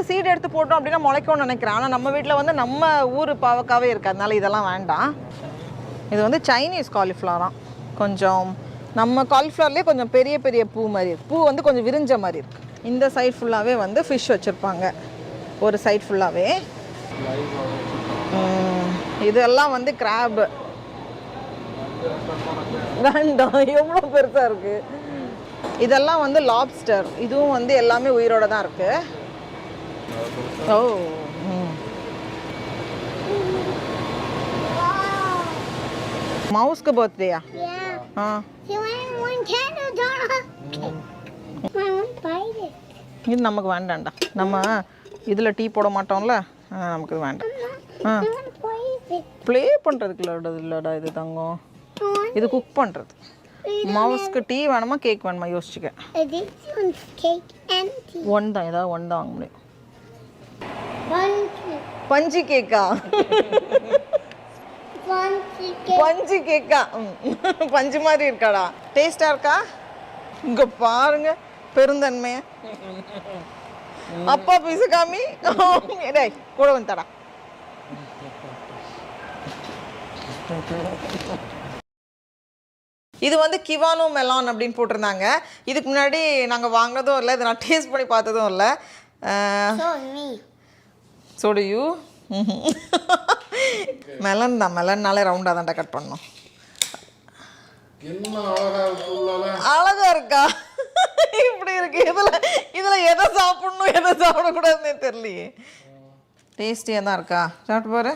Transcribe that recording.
Seat எடுத்து போட்டோம் அப்படின்னா முளைக்கும்னு நினைக்கிறேன். ஆனால் நம்ம வீட்டில் வந்து நம்ம ஊர் பாவக்காவே இருக்குது, அதனால இதெல்லாம் வேண்டாம். இது வந்து சைனீஸ் காலிஃப்ளவராம். கொஞ்சம் நம்ம காலிஃப்ளவர்லேயே கொஞ்சம் பெரிய பெரிய பூ மாதிரி இருக்குது. பூ வந்து கொஞ்சம் விரிஞ்ச மாதிரி இருக்குது. இந்த சைட் ஃபுல்லாகவே வந்து ஃபிஷ் வச்சுருப்பாங்க, ஒரு சைட் ஃபுல்லாகவே. இதெல்லாம் வந்து கிராப். வேண்டாம், எவ்வளோ பெருசாக இருக்குது. இதெல்லாம் வந்து லாப்ஸ்டர். இதுவும் வந்து எல்லாமே உயிரோட தான் இருக்குது. ஓ, மவுஸ்க்கு பர்த்டேயா? ஆ, இது நமக்கு வேண்டாம்டா. நம்ம இதில் டீ போட மாட்டோம்ல, நமக்கு இது வேண்டாம். ஆ, ப்ளே பண்ணுறதுக்கு இல்லைடா இது தங்கம், இது குக் பண்ணுறது. மவுஸ்க்கு டீ வேணுமா கேக் வேணுமா யோசிச்சுக்க. ஒன் தான், ஏதாவது ஒன் தான் வாங்க முடியும். பஞ்சு கேக்கா? பஞ்சு கேக்கா? பஞ்சு மாதிரி இருக்காடா. டேஸ்டா இருக்கா? இங்க பாருங்க பெருந்தன்மைய. அப்பா பீசு காமி. டேய் கூட வந்துடா. இது வந்து கிவானோ மெலான் அப்படின்னு போட்டிருந்தாங்க. இதுக்கு முன்னாடி நாங்கள் வாங்கினதும் இல்லை, இதை நான் டேஸ்ட் பண்ணி பார்த்ததும் இல்லை. சோடியூ மெலன் தான், மெலன்னாலே ரவுண்டாக தான்டா கட் பண்ணணும். அழகா இருக்கா? இப்படி இருக்கு. இதில் எதை சாப்பிடணும் எதை சாப்பிடக்கூடாதுன்னே தெரியலையே. டேஸ்டியாக தான் இருக்கா? சாப்பிட்டு பாரு.